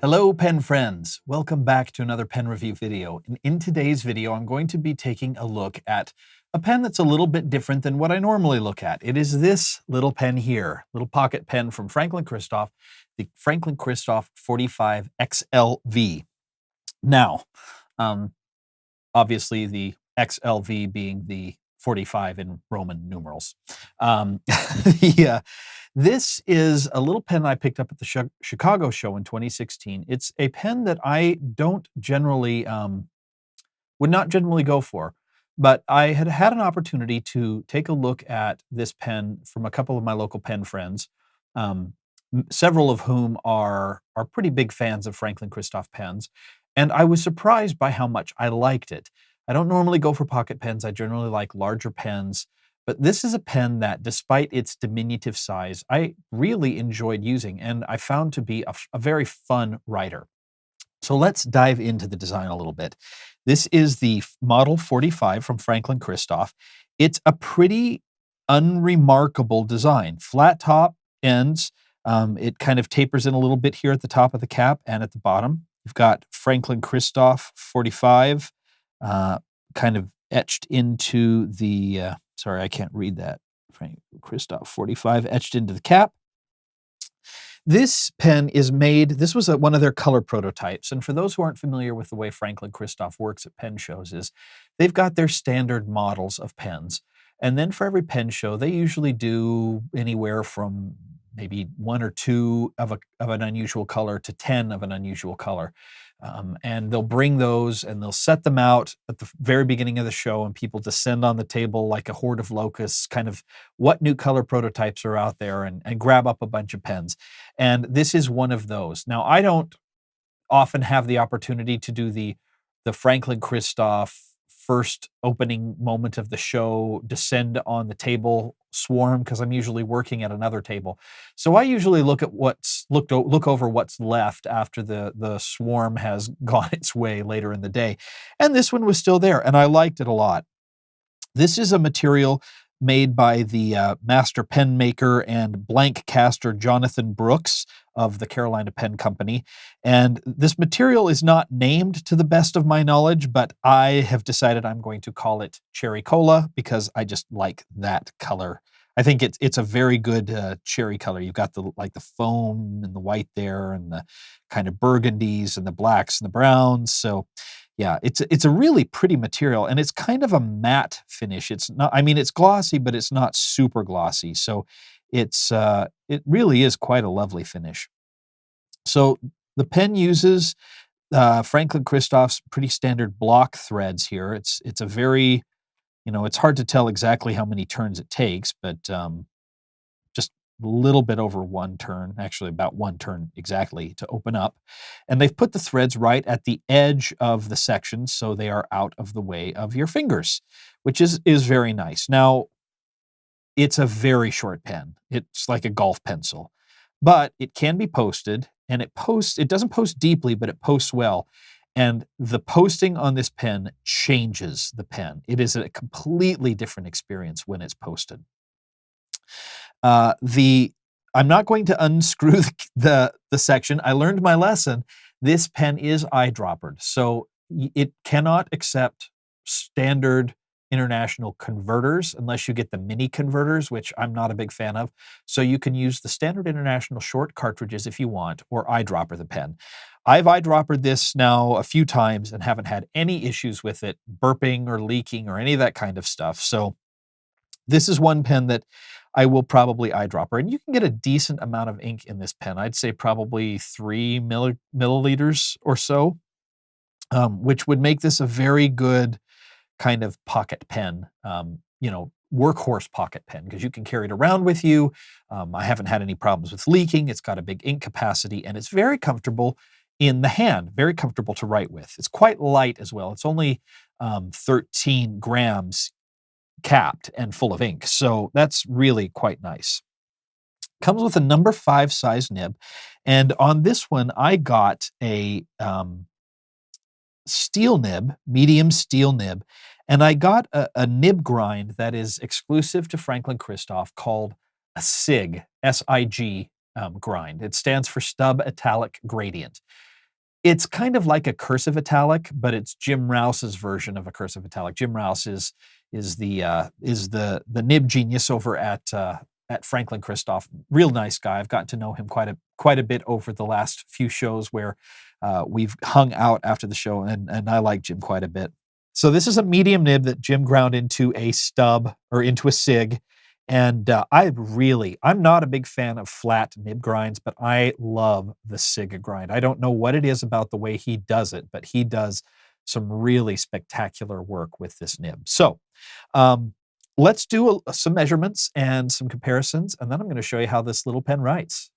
Hello pen friends, welcome back to another pen review video. And in today's video, I'm going to be taking a look at a pen that's a little bit different than what I normally look at. It is this little pen here, little pocket pen from Franklin-Christoph, the Franklin-Christoph 45 XLV. Now, obviously the XLV being the 45 in Roman numerals. This is a little pen I picked up at the Chicago show in 2016. It's a pen that I don't generally, would not generally go for, but I had had an opportunity to take a look at this pen from a couple of my local pen friends, several of whom are pretty big fans of Franklin-Christoph pens, and I was surprised by how much I liked it. I don't normally go for pocket pens. I generally like larger pens. But this is a pen that, despite its diminutive size, I really enjoyed using, and I found to be a very fun writer. So let's dive into the design a little bit. This is the Model 45 from Franklin-Christoph. It's a pretty unremarkable design. Flat top ends. It kind of tapers in a little bit here at the top of the cap and at the bottom. You've got Franklin-Christoph 45 kind of etched into the... sorry, I can't read that. Franklin-Christoph 45 etched into the cap. This pen is made, this was one of their color prototypes. And for those who aren't familiar with the way Franklin-Christoph works at pen shows is they've got their standard models of pens. And then for every pen show, they usually do anywhere from maybe 1 or 2 of an unusual color to 10 of an unusual color. And they'll bring those and they'll set them out at the very beginning of the show, and people descend on the table like a horde of locusts, kind of what new color prototypes are out there, and grab up a bunch of pens. And this is one of those. Now, I don't often have the opportunity to do the Franklin-Christoph first opening moment of the show descend on the table swarm, because I'm usually working at another table. So I usually look at look over what's left after the swarm has gone its way later in the day. And this one was still there, and I liked it a lot. This is a material made by the master pen maker and blank caster Jonathan Brooks of the Carolina Pen Company. And this material is not named to the best of my knowledge, but I have decided I'm going to call it Cherry Cola because I just like that color. I think it's a very good cherry color. You've got the foam and the white there, and the kind of burgundies and the blacks and the browns. So yeah, it's a really pretty material, and it's kind of a matte finish. It's not, I mean, it's glossy, but it's not super glossy. So it really is quite a lovely finish. So the pen uses Franklin-Christoph's pretty standard block threads here. It's a very, it's hard to tell exactly how many turns it takes, but just a little bit over 1 turn, actually about 1 turn exactly to open up. And they've put the threads right at the edge of the section, so they are out of the way of your fingers, which is very nice. Now, it's a very short pen. It's like a golf pencil, but it can be posted, and it doesn't post deeply, but it posts well. And the posting on this pen changes the pen. It is a completely different experience when it's posted. I'm not going to unscrew the section. I learned my lesson. This pen is eyedroppered, so it cannot accept standard international converters unless you get the mini converters, which I'm not a big fan of. So you can use the standard international short cartridges if you want, or eyedropper the pen. I've eyedroppered this now a few times and haven't had any issues with it burping or leaking or any of that kind of stuff. So this is one pen that I will probably eyedropper, and you can get a decent amount of ink in this pen. I'd say probably 3 milliliters or so, which would make this a very good kind of pocket pen, workhorse pocket pen, because you can carry it around with you. I haven't had any problems with leaking. It's got a big ink capacity, and it's very comfortable in the hand, very comfortable to write with. It's quite light as well. It's only 13 grams capped and full of ink, so that's really quite nice. Comes with a number 5 size nib, and on this one I got a steel nib, medium steel nib, and I got a nib grind that is exclusive to Franklin-Christoph called a SIG, S-I-G grind. It stands for Stub Italic Gradient. It's kind of like a cursive italic, but it's Jim Rouse's version of a cursive italic. Jim Rouse is the nib genius over at Franklin-Christoph. Real nice guy. I've gotten to know him quite a bit over the last few shows where we've hung out after the show, and I like Jim quite a bit. So this is a medium nib that Jim ground into a stub or into a sig. And I'm not a big fan of flat nib grinds, but I love the SIG grind. I don't know what it is about the way he does it, but he does some really spectacular work with this nib. So let's do some measurements and some comparisons, and then I'm going to show you how this little pen writes.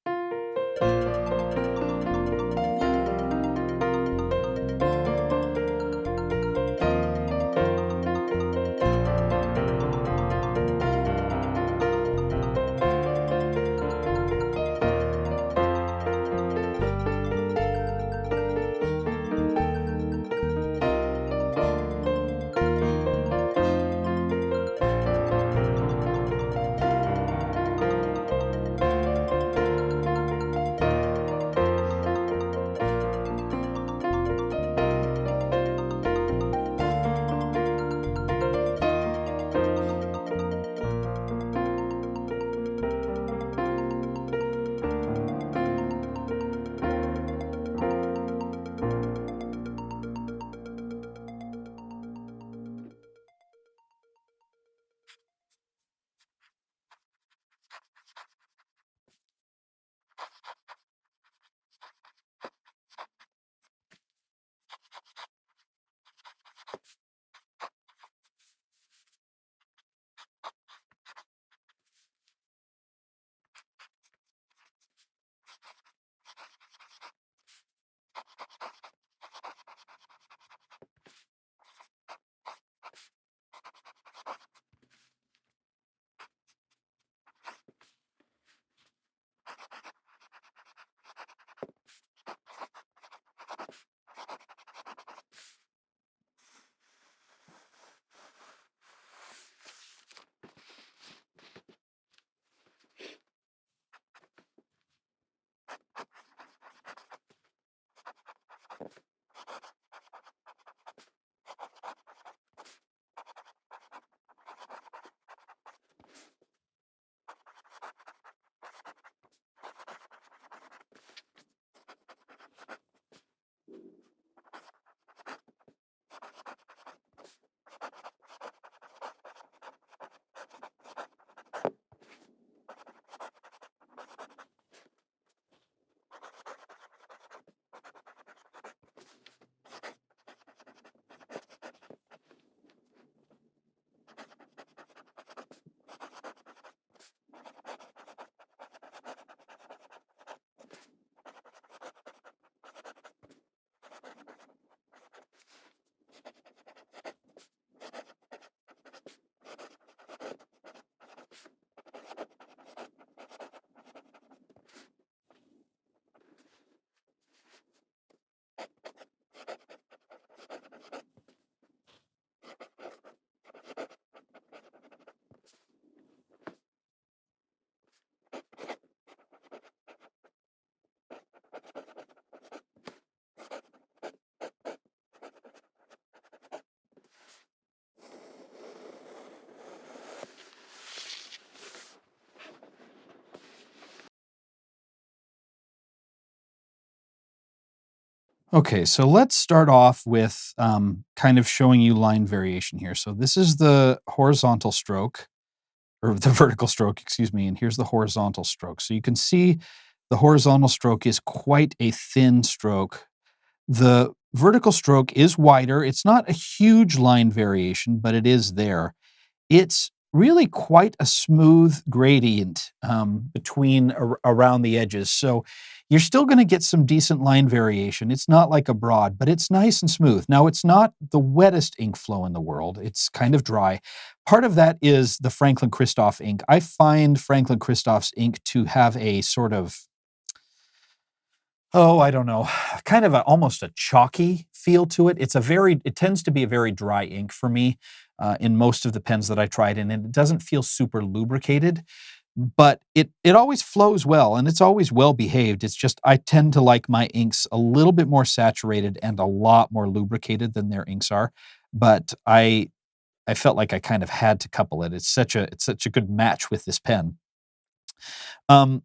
Okay, so let's start off with kind of showing you line variation here. So this is the horizontal stroke, or the vertical stroke, excuse me, and here's the horizontal stroke. So you can see the horizontal stroke is quite a thin stroke. The vertical stroke is wider. It's not a huge line variation, but it is there. It's really quite a smooth gradient around the edges. So you're still going to get some decent line variation. It's not like a broad, but it's nice and smooth. Now, it's not the wettest ink flow in the world. It's kind of dry. Part of that is the Franklin-Christoph ink. I find Franklin-Christoph's ink to have a sort of, oh, I don't know, kind of almost a chalky feel to it. It tends to be a very dry ink for me in most of the pens that I tried, and it doesn't feel super lubricated. but it always flows well, and it's always well behaved. It's just I tend to like my inks a little bit more saturated and a lot more lubricated than their inks are, but I felt like I kind of had to couple it. It's such a good match with this pen. Um,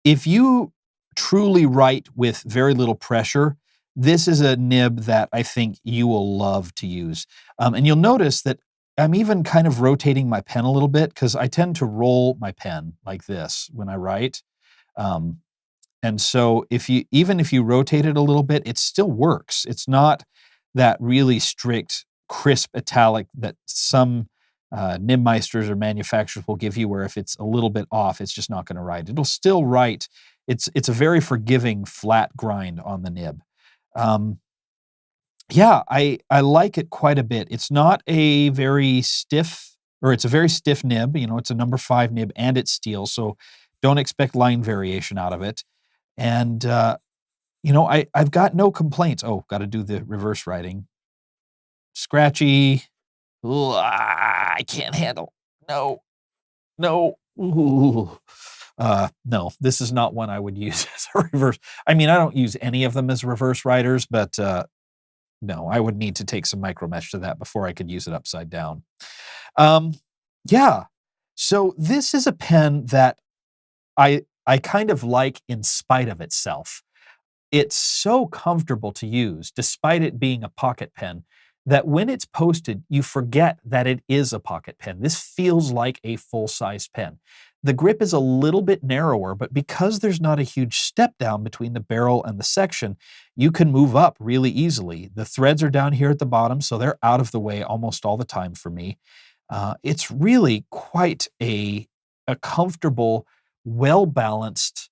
if you truly write with very little pressure, this is a nib that I think you will love to use. And you'll notice that I'm even kind of rotating my pen a little bit because I tend to roll my pen like this when I write. Um, and so if you rotate it a little bit, it still works. It's not that really strict, crisp italic that some Nibmeisters or manufacturers will give you, where if it's a little bit off, it's just not going to write. It'll still write. It's a very forgiving flat grind on the nib. Um, yeah, I like it quite a bit. It's not a very stiff, or it's a very stiff nib. It's a number 5 nib and it's steel, so don't expect line variation out of it. And I've got no complaints. Oh, got to do the reverse writing. Scratchy. Ooh, I can't handle. No, no. Ooh. No, this is not one I would use as a reverse. I mean, I don't use any of them as reverse writers, but no, I would need to take some micro mesh to that before I could use it upside down. Um, yeah. So this is a pen that I kind of like in spite of itself. It's so comfortable to use, despite it being a pocket pen, that when it's posted, you forget that it is a pocket pen. This feels like a full-size pen. The grip is a little bit narrower, but because there's not a huge step down between the barrel and the section, you can move up really easily. The threads are down here at the bottom, so they're out of the way almost all the time for me. It's really quite a comfortable, well-balanced,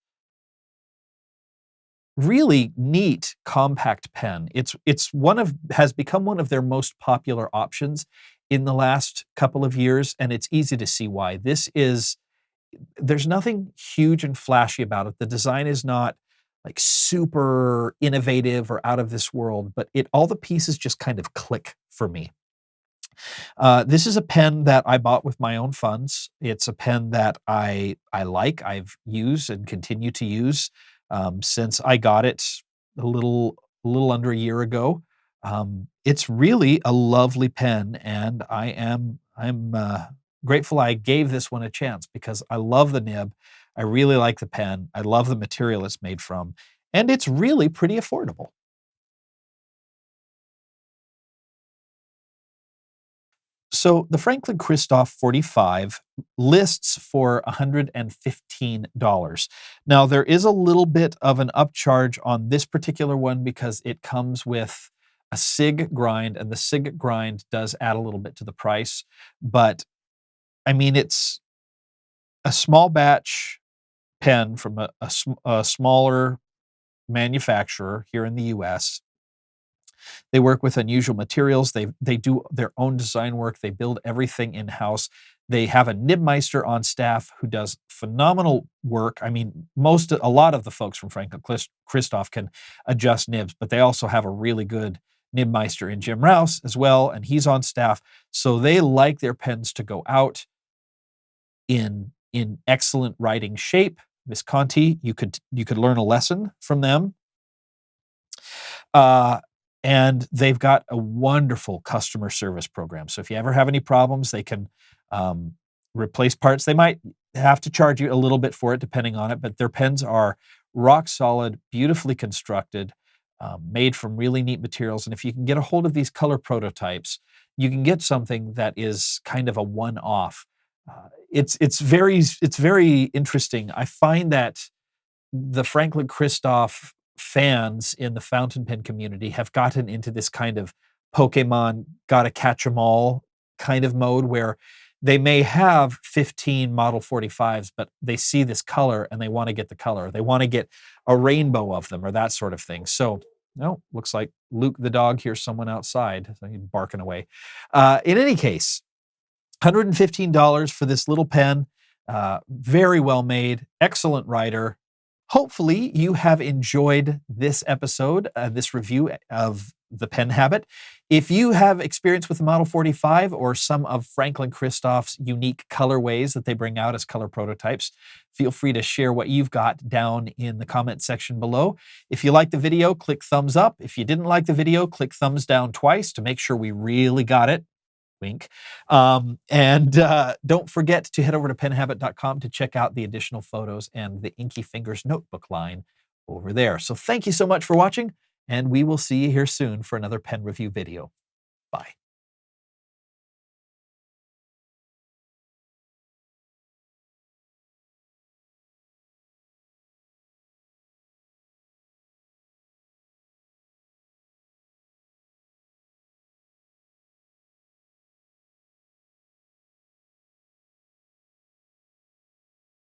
really neat compact pen. Has become one of their most popular options in the last couple of years, and it's easy to see why. There's nothing huge and flashy about it. The design is not like super innovative or out of this world, but all the pieces just kind of click for me. This is a pen that I bought with my own funds. It's a pen that I like. I've used and continue to use since I got it a little under a year ago. It's really a lovely pen, and I'm grateful I gave this one a chance because I love the nib. I really like the pen. I love the material it's made from, and it's really pretty affordable. So the Franklin-Christoph 45 lists for $115. Now, there is a little bit of an upcharge on this particular one because it comes with a SIG grind, and the SIG grind does add a little bit to the price. But I mean, it's a small batch pen from a smaller manufacturer here in the US. They work with unusual materials. They do their own design work. They build everything in-house. They have a Nibmeister on staff who does phenomenal work. I mean, a lot of the folks from Franklin-Christoph can adjust nibs, but they also have a really good Nibmeister in Jim Rouse as well, and he's on staff. So they like their pens to go out in excellent writing shape. Visconti, you could learn a lesson from them. Uh, and they've got a wonderful customer service program. So if you ever have any problems, they can replace parts. They might have to charge you a little bit for it, depending on it, but their pens are rock solid, beautifully constructed, made from really neat materials. And if you can get a hold of these color prototypes, you can get something that is kind of a one-off. It's very interesting. I find that the Franklin-Christoph fans in the fountain pen community have gotten into this kind of Pokemon gotta catch 'em all kind of mode where they may have 15 Model 45s, but they see this color and they want to get the color. They want to get a rainbow of them or that sort of thing. So, no, looks like Luke the dog hears someone outside. So he's barking away. In any case, $115 for this little pen. Very well made, excellent writer. Hopefully, you have enjoyed this episode, this review of the pen habit. If you have experience with the Model 45 or some of Franklin-Christoph's unique colorways that they bring out as color prototypes, feel free to share what you've got down in the comment section below. If you liked the video, click thumbs up. If you didn't like the video, click thumbs down twice to make sure we really got it. Wink. Don't forget to head over to penhabit.com to check out the additional photos and the Inky Fingers notebook line over there. So thank you so much for watching, and we will see you here soon for another pen review video. Bye.